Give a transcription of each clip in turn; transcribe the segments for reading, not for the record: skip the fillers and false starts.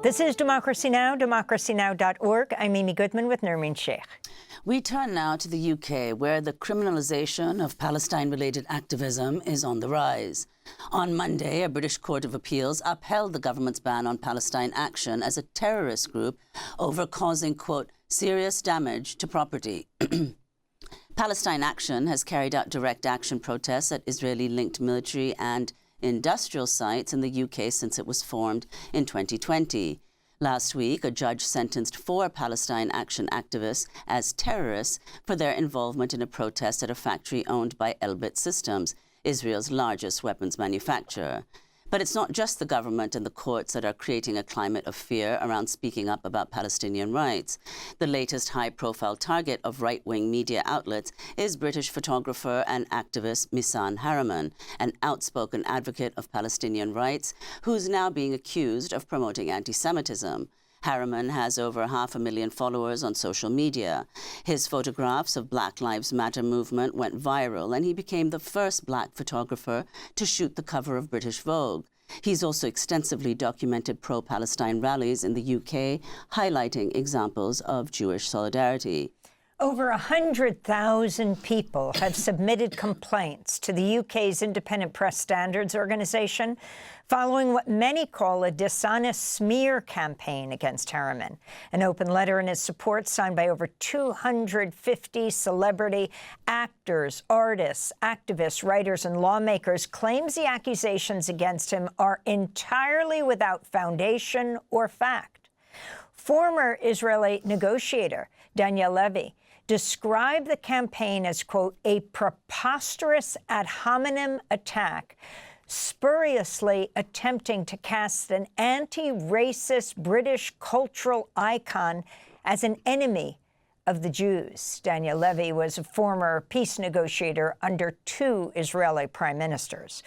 This is Democracy Now!, democracynow.org. I'm Amy Goodman with Nermeen Sheikh. We turn now to the UK, where the criminalization of Palestine-related activism is on the rise. On Monday, a British Court of Appeals upheld the government's ban on Palestine Action as a terrorist group over causing, quote, serious damage to property. Palestine Action has carried out direct action protests at Israeli-linked military and industrial sites in the UK since it was formed in 2020. Last week, a judge sentenced 4 Palestine Action activists as terrorists for their involvement in a protest at a factory owned by Elbit Systems, Israel's largest weapons manufacturer. But it's not just the government and the courts that are creating a climate of fear around speaking up about Palestinian rights. The latest high-profile target of right-wing media outlets is British photographer and activist Misan Harriman, an outspoken advocate of Palestinian rights who's now being accused of promoting anti-Semitism. Harriman has over 500,000 followers on social media. His photographs of Black Lives Matter movement went viral, and he became the first black photographer to shoot the cover of British Vogue. He's also extensively documented pro-Palestine rallies in the UK, highlighting examples of Jewish solidarity. Over 100,000 people have submitted complaints to the UK's Independent Press Standards Organisation following what many call a dishonest smear campaign against Harriman. An open letter in his support, signed by over 250 celebrity actors, artists, activists, writers, and lawmakers, claims the accusations against him are entirely without foundation or fact. Former Israeli negotiator Daniel Levy described the campaign as, quote, a preposterous ad hominem attack, spuriously attempting to cast an anti-racist British cultural icon as an enemy of the Jews. Daniel Levy was a former peace negotiator under 2 Israeli prime ministers.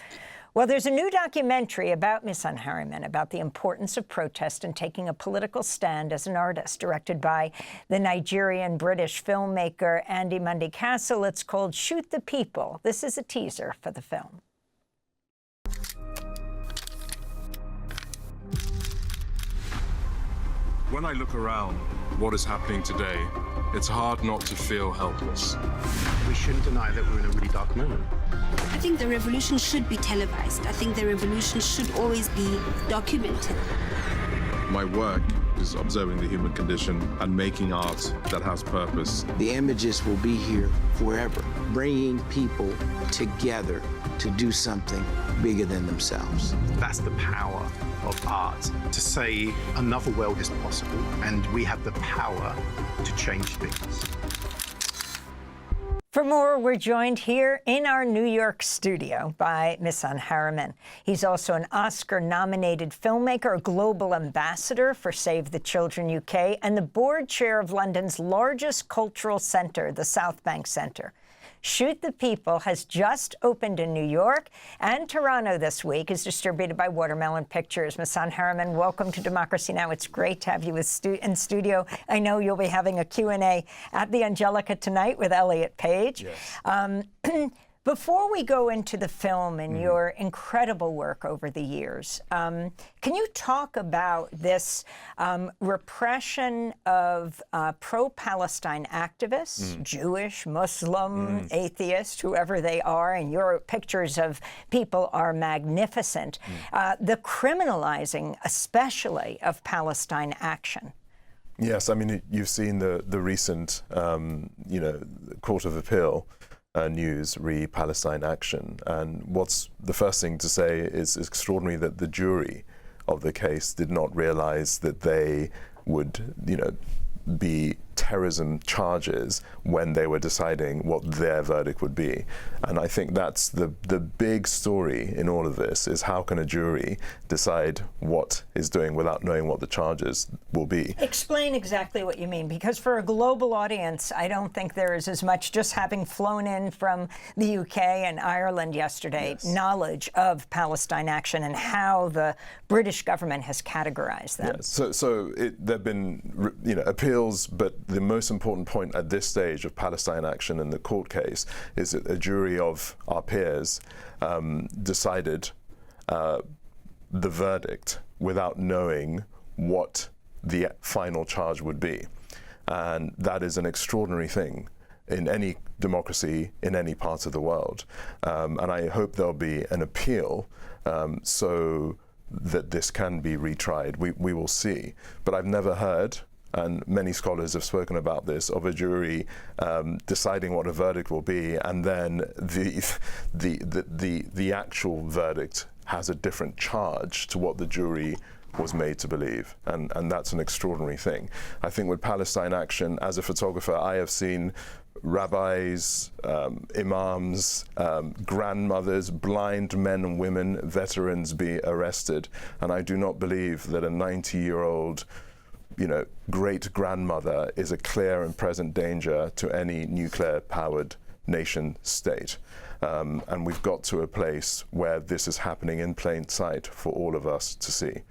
Well, there's a new documentary about Misan Harriman, about the importance of protest and taking a political stand as an artist, directed by the Nigerian British filmmaker Andy Mundy Castle. It's called Shoot the People. This is a teaser for the film. When I look around what is happening today, it's hard not to feel helpless. We shouldn't deny that we're in a really dark moment. I think the revolution should be televised. I think the revolution should always be documented. My work is observing the human condition and making art that has purpose. The images will be here forever, bringing people together to do something bigger than themselves. That's the power of art, to say another world is possible, and we have the power to change things. For more, we're joined here in our New York studio by Misan Harriman. He's also an Oscar-nominated filmmaker, a global ambassador for Save the Children UK, and the board chair of London's largest cultural centre, the South Bank Centre. Shoot the People has just opened in New York, and Toronto this week, is distributed by Watermelon Pictures. Misan Harriman, welcome to Democracy Now! It's great to have you in studio. I know you'll be having a Q&A at the Angelica tonight with Elliot Page. Yes. Before we go into the film and your incredible work over the years, can you talk about this repression of pro-Palestine activists, Jewish, Muslim, atheist, whoever they are, and your pictures of people are magnificent, the criminalizing, especially, of Palestine Action? Yes, I mean, you've seen the recent, Court of Appeal news, Palestine Action. And what's the first thing to say is extraordinary that the jury of the case did not realize that they would, be terrorism charges when they were deciding what their verdict would be. And I think that's the big story in all of this, is how can a jury decide what is doing without knowing what the charges will be. Explain exactly what you mean, because for a global audience, I don't think there is as much, just having flown in from the UK and Ireland yesterday, knowledge of Palestine Action and how the British government has categorized them. Yes. So there have been appeals, but the most important point at this stage of Palestine Action in the court case is that a jury of our peers decided the verdict without knowing what the final charge would be. And that is an extraordinary thing in any democracy in any part of the world. And I hope there'll be an appeal so that this can be retried. We will see. But I've never heard, and many scholars have spoken about this, of a jury deciding what a verdict will be, and then the actual verdict has a different charge to what the jury was made to believe, and that's an extraordinary thing. I think with Palestine Action, as a photographer, I have seen rabbis, imams, grandmothers, blind men and women, veterans be arrested, and I do not believe that a 90-year-old great-grandmother is a clear and present danger to any nuclear-powered nation state. And we've got to a place where this is happening in plain sight for all of us to see,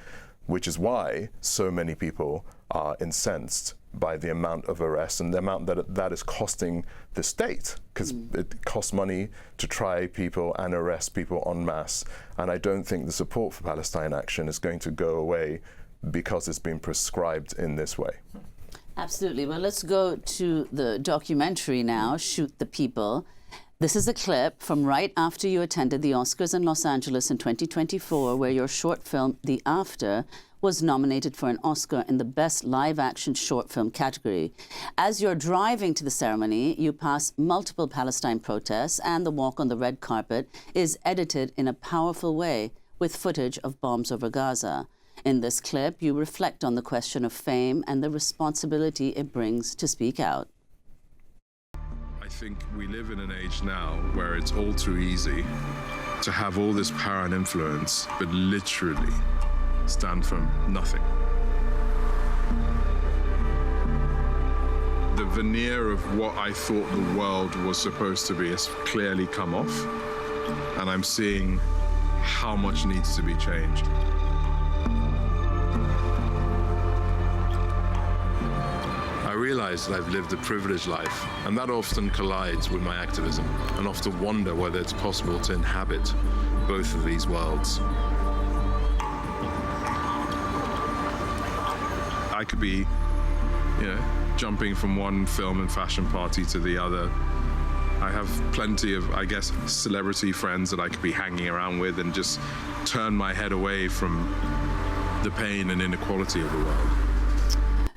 which is why so many people are incensed by the amount of arrests and the amount that is costing the state, because it costs money to try people and arrest people en masse. And I don't think the support for Palestine Action is going to go away because it's been prescribed in this way. Absolutely. Well, let's go to the documentary now, Shoot the People. This is a clip from right after you attended the Oscars in Los Angeles in 2024, where your short film, The After, was nominated for an Oscar in the Best Live-Action Short Film category. As you're driving to the ceremony, you pass multiple Palestine protests, and the walk on the red carpet is edited in a powerful way with footage of bombs over Gaza. In this clip, you reflect on the question of fame and the responsibility it brings to speak out. I think we live in an age now where it's all too easy to have all this power and influence, but literally stand for nothing. The veneer of what I thought the world was supposed to be has clearly come off, and I'm seeing how much needs to be changed. I realize that I've lived a privileged life, and that often collides with my activism, and often wonder whether it's possible to inhabit both of these worlds. I could be, jumping from one film and fashion party to the other. I have plenty of, I guess, celebrity friends that I could be hanging around with and just turn my head away from the pain and inequality of the world.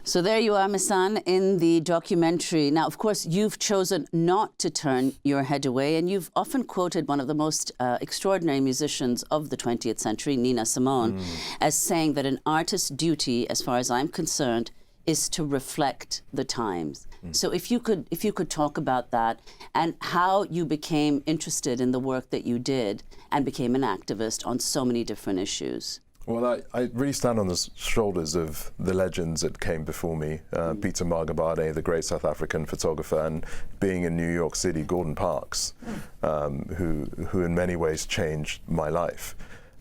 So there you are, Misan, in the documentary. Now, of course, you've chosen not to turn your head away, and you've often quoted one of the most extraordinary musicians of the 20th century, Nina Simone, as saying that an artist's duty, as far as I'm concerned, is to reflect the times. So if you could talk about that and how you became interested in the work that you did and became an activist on so many different issues. Well, I really stand on the shoulders of the legends that came before me. Peter Margabade, the great South African photographer, and being in New York City, Gordon Parks, who in many ways changed my life.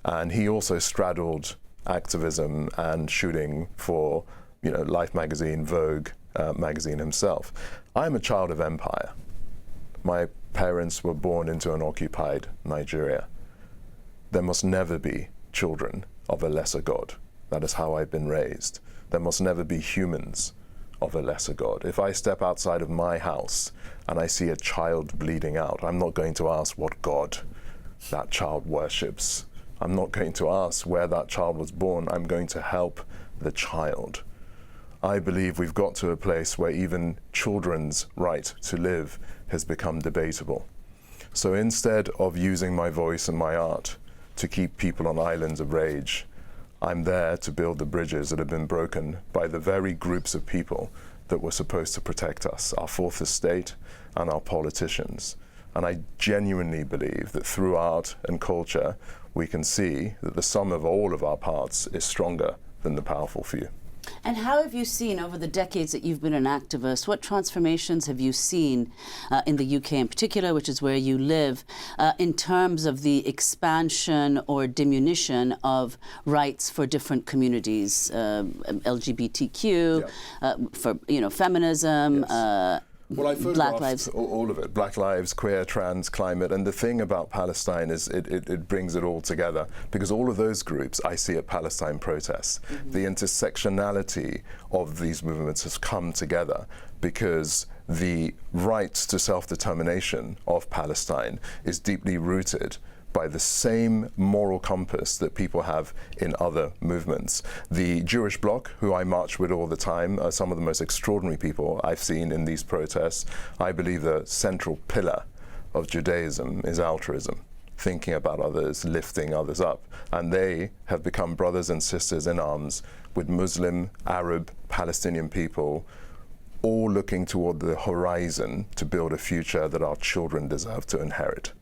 And he also straddled activism and shooting for, Life magazine, Vogue magazine himself. I'm a child of empire. My parents were born into an occupied Nigeria. There must never be children of a lesser God. That is how I've been raised. There must never be humans of a lesser God. If I step outside of my house and I see a child bleeding out, I'm not going to ask what God that child worships. I'm not going to ask where that child was born. I'm going to help the child. I believe we've got to a place where even children's right to live has become debatable. So instead of using my voice and my art to keep people on islands of rage, I'm there to build the bridges that have been broken by the very groups of people that were supposed to protect us, our fourth estate and our politicians. And I genuinely believe that through art and culture, we can see that the sum of all of our parts is stronger than the powerful few. And how have you seen, over the decades that you've been an activist, what transformations have you seen in the UK in particular, which is where you live, in terms of the expansion or diminution of rights for different communities, LGBTQ, for feminism? Yes. Well, I Black photographed lives. all of it. Black lives, queer, trans, climate. And the thing about Palestine is it brings it all together, because all of those groups I see at Palestine protests. The intersectionality of these movements has come together because the right to self-determination of Palestine is deeply rooted by the same moral compass that people have in other movements. The Jewish bloc, who I march with all the time, are some of the most extraordinary people I've seen in these protests. I believe the central pillar of Judaism is altruism, thinking about others, lifting others up. And they have become brothers and sisters in arms with Muslim, Arab, Palestinian people, all looking toward the horizon to build a future that our children deserve to inherit.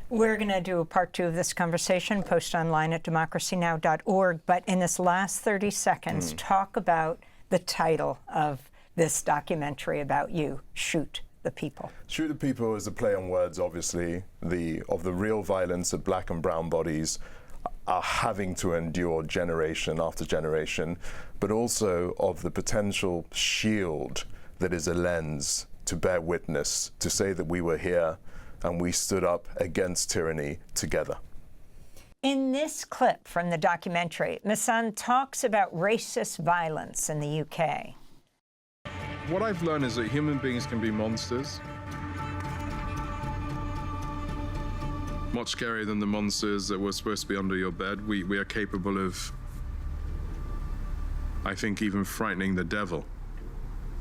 We're going to do a part 2 of this conversation, post online at democracynow.org. But in this last 30 seconds, talk about the title of this documentary about you, Shoot the People. Shoot the People is a play on words, obviously, of the real violence that black and brown bodies are having to endure generation after generation, but also of the potential shield that is a lens to bear witness, to say that we were here and we stood up against tyranny together. In this clip from the documentary, Misan talks about racist violence in the UK. What I've learned is that human beings can be monsters. Much scarier than the monsters that were supposed to be under your bed. We are capable of, I think, even frightening the devil.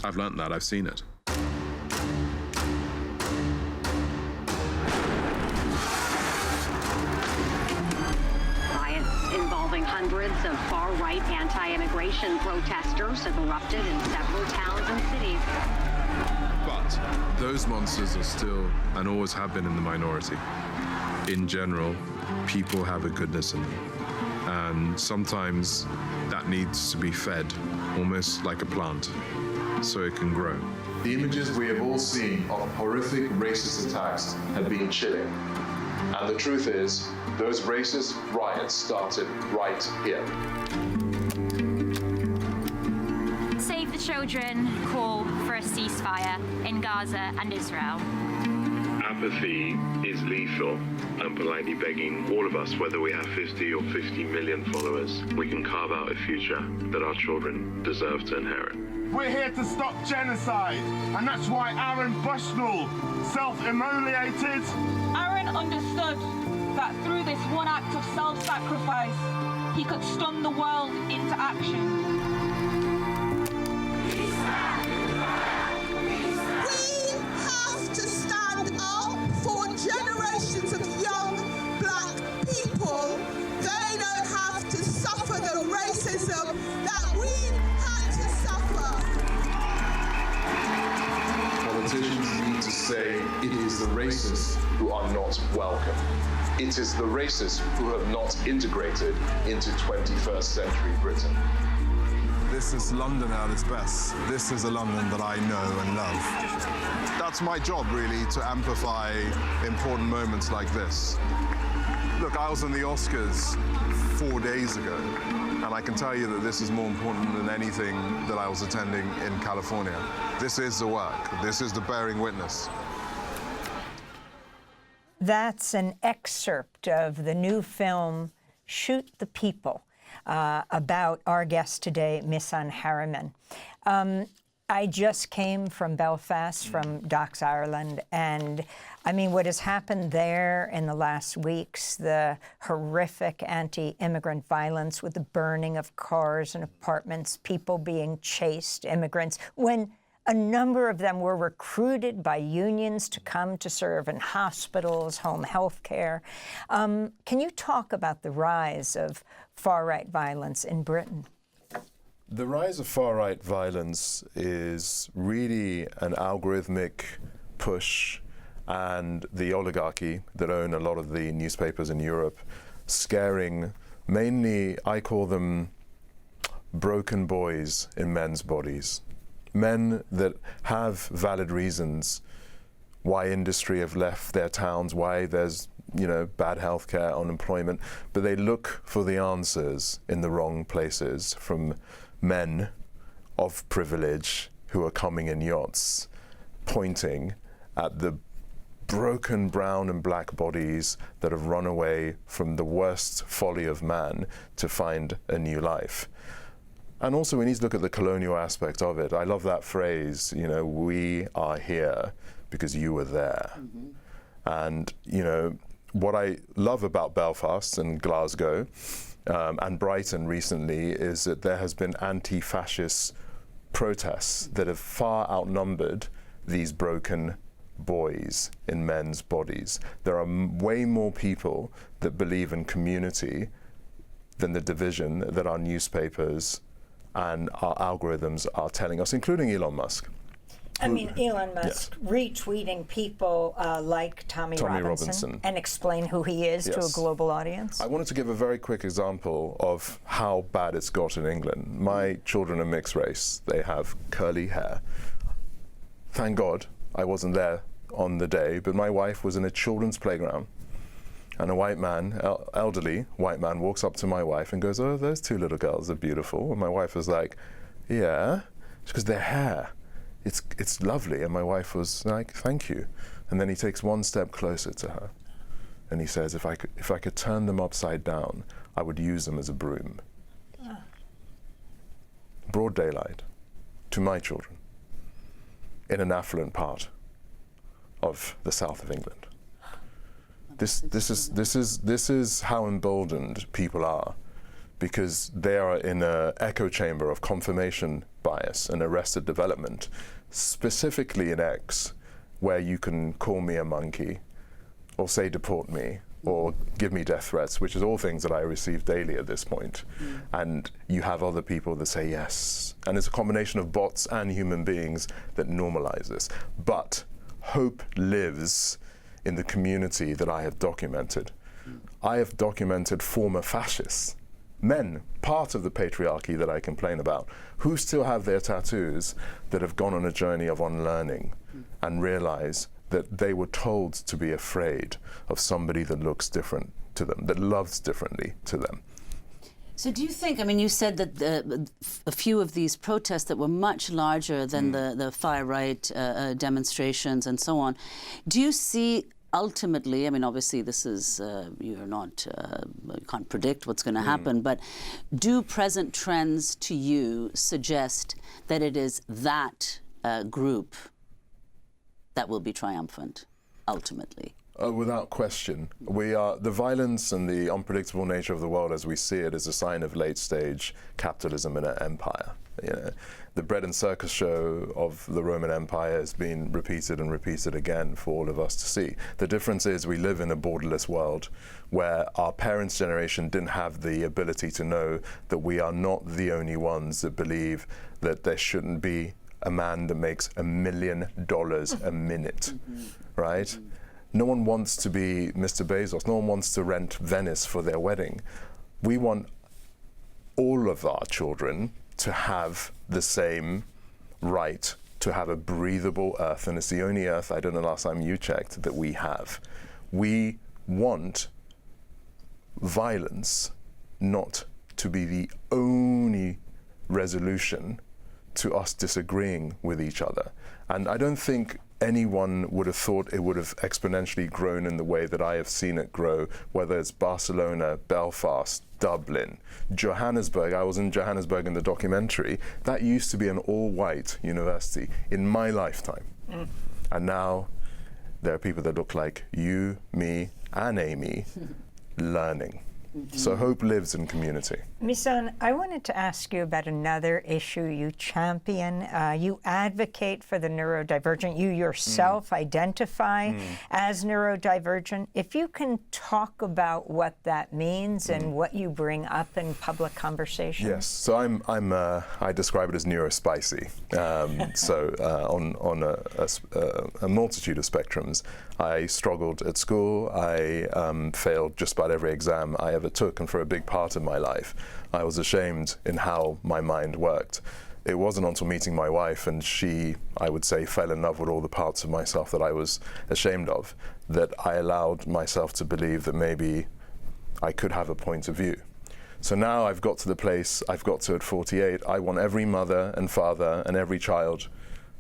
I've learned that, I've seen it. Hundreds of far-right anti-immigration protesters have erupted in several towns and cities. But those monsters are still, and always have been, in the minority. In general, people have a goodness in them. And sometimes that needs to be fed, almost like a plant, so it can grow. The images we have all seen of horrific racist attacks have been chilling. And the truth is, those racist riots started right here. Save the Children call for a ceasefire in Gaza and Israel. Apathy is lethal. I'm politely begging all of us, whether we have 50 or 50 million followers, we can carve out a future that our children deserve to inherit. We're here to stop genocide, and that's why Aaron Bushnell self-immolated. Aaron understood that through this one act of self-sacrifice, he could stun the world into action. We have to stand up for generations of young black people. They don't have to suffer the racism that we had to suffer. Politicians need to say it is the racists who are not welcome. It is the racists who have not integrated into 21st century Britain. This is London at its best. This is a London that I know and love. That's my job, really, to amplify important moments like this. Look, I was in the Oscars 4 days ago, and I can tell you that this is more important than anything that I was attending in California. This is the work. This is the bearing witness. That's an excerpt of the new film, Shoot the People, about our guest today, Misan Harriman. I just came from Belfast, from Docks, Ireland, and I mean, what has happened there in the last weeks, the horrific anti-immigrant violence with the burning of cars and apartments, people being chased, immigrants, when a number of them were recruited by unions to come to serve in hospitals, home health care. Can you talk about the rise of far-right violence in Britain? The rise of far-right violence is really an algorithmic push, and the oligarchy that own a lot of the newspapers in Europe, scaring mainly, I call them broken boys in men's bodies. Men that have valid reasons why industry have left their towns, why there's, bad healthcare, unemployment, but they look for the answers in the wrong places from men of privilege who are coming in yachts pointing at the broken brown and black bodies that have run away from the worst folly of man to find a new life. And also we need to look at the colonial aspect of it. I love that phrase, you know, we are here because you were there. And, you know, what I love about Belfast and Glasgow and Brighton recently is that there has been anti-fascist protests that have far outnumbered these broken boys in men's bodies. There are way more people that believe in community than the division that our newspapers and our algorithms are telling us, including Elon Musk. I mean, Elon Musk retweeting people like Tommy Robinson and explain who he is to a global audience. I wanted to give a very quick example of how bad it's got in England. My children are mixed race. They have curly hair. Thank God I wasn't there on the day, but my wife was in a children's playground, and a white man, elderly white man, walks up to my wife and goes, "Oh, those two little girls are beautiful." And my wife was like, "Yeah," because their hair, it's lovely. And my wife was like, "Thank you." And then he takes one step closer to her, and he says, "If I could turn them upside down, I would use them as a broom." Broad daylight to my children in an affluent part of the south of England. This is how emboldened people are, because they are in an echo chamber of confirmation bias and arrested development, specifically in X, where you can call me a monkey or say deport me or give me death threats, which is all things that I receive daily at this point. And you have other people that say yes. And it's a combination of bots and human beings that normalize this. But hope lives in the community that I have documented. I have documented former fascists, men, part of the patriarchy that I complain about, who still have their tattoos, that have gone on a journey of unlearning and realize that they were told to be afraid of somebody that looks different to them, that loves differently to them. So do you think, I mean, you said that a few of these protests that were much larger than the far-right demonstrations and so on, do you see ultimately, I mean, obviously this is, you're not, you can't predict what's going to happen, but do present trends to you suggest that it is that group that will be triumphant ultimately? Without question. The violence and the unpredictable nature of the world as we see it is a sign of late-stage capitalism in an empire. You know, the bread and circus show of the Roman Empire has been repeated and repeated again for all of us to see. The difference is we live in a borderless world where our parents' generation didn't have the ability to know that we are not the only ones that believe that there shouldn't be a man that makes $1 million a minute, right? No one wants to be Mr. Bezos. No one wants to rent Venice for their wedding. We want all of our children to have the same right to have a breathable earth, and it's the only earth, I don't know last time you checked, that we have. We want violence not to be the only resolution to us disagreeing with each other. And I don't think anyone would have thought it would have exponentially grown in the way that I have seen it grow, whether it's Barcelona, Belfast, Dublin, Johannesburg. I was in Johannesburg in the documentary. That used to be an all-white university in my lifetime. And now there are people that look like you, me, and Amy learning. So hope lives in community. Misan, I wanted to ask you about another issue you champion. You advocate for the neurodivergent. You yourself identify as neurodivergent. If you can talk about what that means and what you bring up in public conversation. Yes, so I describe it as neurospicy. On a multitude of spectrums. I struggled at school. I failed just about every exam I ever took, and for a big part of my life, I was ashamed in how my mind worked. It wasn't until meeting my wife, and she, I would say, fell in love with all the parts of myself that I was ashamed of, that I allowed myself to believe that maybe I could have a point of view. So now I've got to the place I've got to at 48. I want every mother and father and every child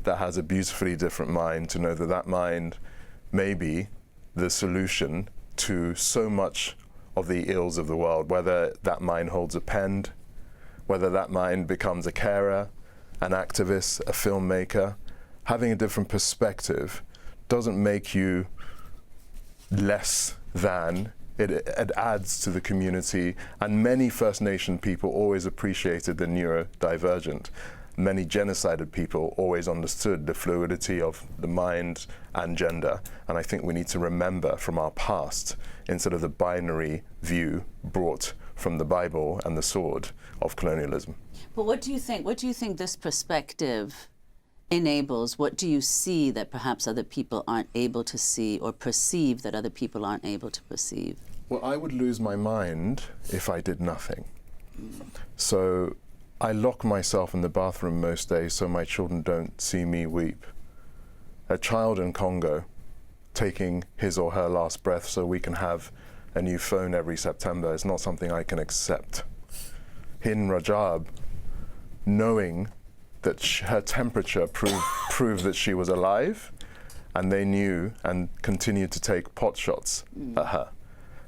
that has a beautifully different mind, to know that that mind may be the solution to so much of the ills of the world, whether that mind holds a pen, whether that mind becomes a carer, an activist, a filmmaker. Having a different perspective doesn't make you less than. It adds to the community, and many First Nation people always appreciated the neurodivergent. Many genocided people always understood the fluidity of the mind and gender, and I think we need to remember from our past, instead of the binary view brought from the Bible and the sword of colonialism. But what do you think? What do you think this perspective enables? What do you see that perhaps other people aren't able to see, or perceive that other people aren't able to perceive? Well, I would lose my mind if I did nothing. So I lock myself in the bathroom most days so my children don't see me weep. A child in Congo taking his or her last breath so we can have a new phone every September is not something I can accept. In Rajab, knowing that her temperature proved that she was alive, and they knew and continued to take pot shots at her.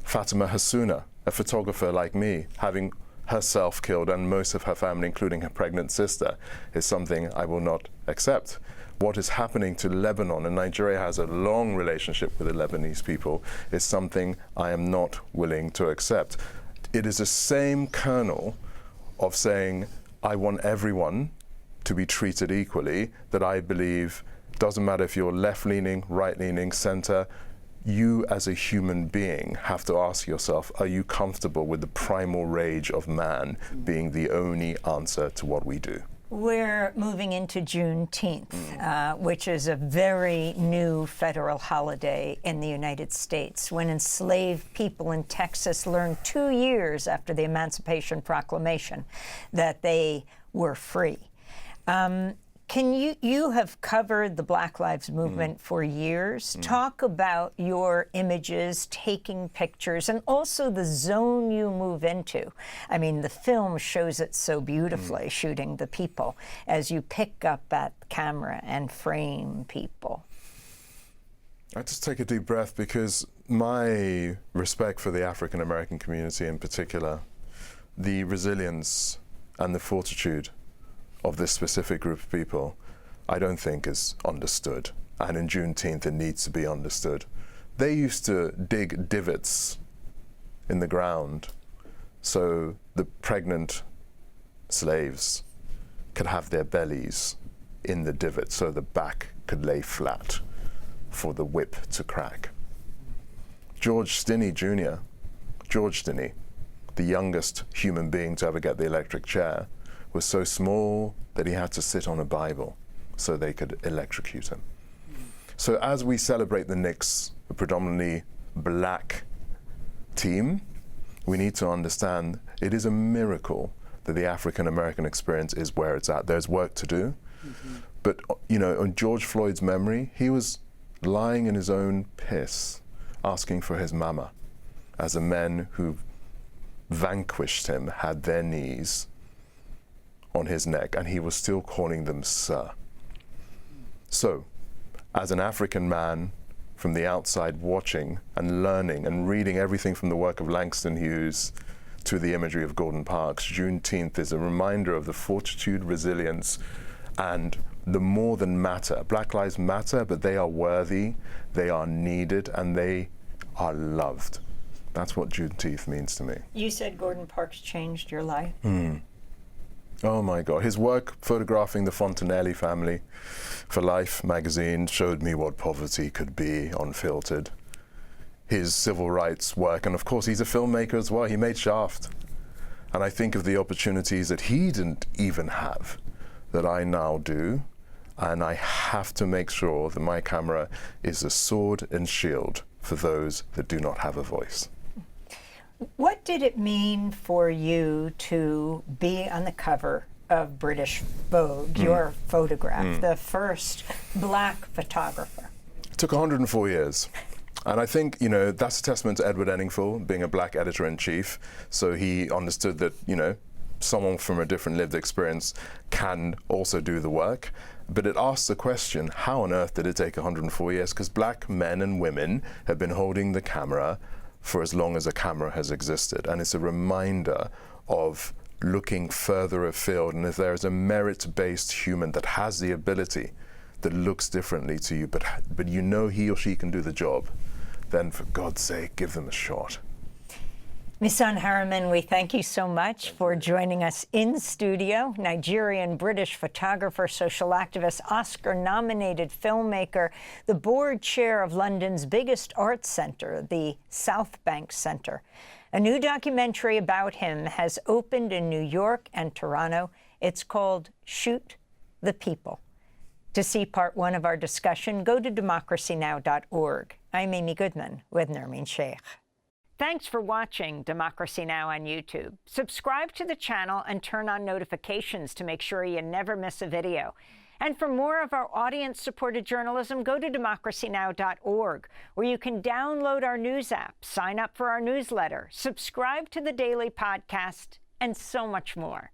Fatima Hassouna, a photographer like me, having herself killed and most of her family, including her pregnant sister, is something I will not accept. What is happening to Lebanon, and Nigeria has a long relationship with the Lebanese people, is something I am not willing to accept. It is the same kernel of saying, I want everyone to be treated equally, that I believe doesn't matter if you're left-leaning, right-leaning, center, you as a human being have to ask yourself, are you comfortable with the primal rage of man being the only answer to what we do? We're moving into Juneteenth, which is a very new federal holiday in the United States, when enslaved people in Texas learned 2 years after the Emancipation Proclamation that they were free. You have covered the Black Lives Movement for years. Talk about your images, taking pictures, and also the zone you move into. I mean, the film shows it so beautifully, shooting the people, as you pick up that camera and frame people. I just take a deep breath, because my respect for the African American community in particular, the resilience and the fortitude of this specific group of people, I don't think is understood. And in Juneteenth, it needs to be understood. They used to dig divots in the ground so the pregnant slaves could have their bellies in the divot so the back could lay flat for the whip to crack. George Stinney Jr., George Stinney, the youngest human being to ever get the electric chair, was so small that he had to sit on a Bible so they could electrocute him. So as we celebrate the Knicks, a predominantly black team, we need to understand it is a miracle that the African American experience is where it's at. There's work to do. But, you know, on George Floyd's memory, he was lying in his own piss, asking for his mama, as the men who vanquished him had their knees on his neck, and he was still calling them sir. So, as an African man from the outside watching and learning and reading everything from the work of Langston Hughes to the imagery of Gordon Parks, Juneteenth is a reminder of the fortitude, resilience, and the more than matter. Black lives matter, but they are worthy, they are needed, and they are loved. That's what Juneteenth means to me. You said Gordon Parks changed your life. Oh my God. His work photographing the Fontanelli family for Life magazine showed me what poverty could be unfiltered. His civil rights work, and of course he's a filmmaker as well. He made Shaft. And I think of the opportunities that he didn't even have that I now do. And I have to make sure that my camera is a sword and shield for those that do not have a voice. What did it mean for you to be on the cover of British Vogue, your photograph, the first black photographer? It took 104 years. And I think, you know, that's a testament to Edward Enninful being a black editor-in-chief. So he understood that, you know, someone from a different lived experience can also do the work. But it asks the question, how on earth did it take 104 years? Because black men and women have been holding the camera for as long as a camera has existed. And it's a reminder of looking further afield. And if there is a merit-based human that has the ability, that looks differently to you, but you know he or she can do the job, then for God's sake, give them a shot. Misan Harriman, we thank you so much for joining us in studio. Nigerian British photographer, social activist, Oscar-nominated filmmaker, the board chair of London's biggest arts centre, the South Bank Centre. A new documentary about him has opened in New York and Toronto. It's called Shoot the People. To see part one of our discussion, go to democracynow.org. I'm Amy Goodman with Nermeen Sheikh. Thanks for watching Democracy Now! On YouTube. Subscribe to the channel and turn on notifications to make sure you never miss a video. And for more of our audience-supported journalism, go to democracynow.org, where you can download our news app, sign up for our newsletter, subscribe to the daily podcast, and so much more.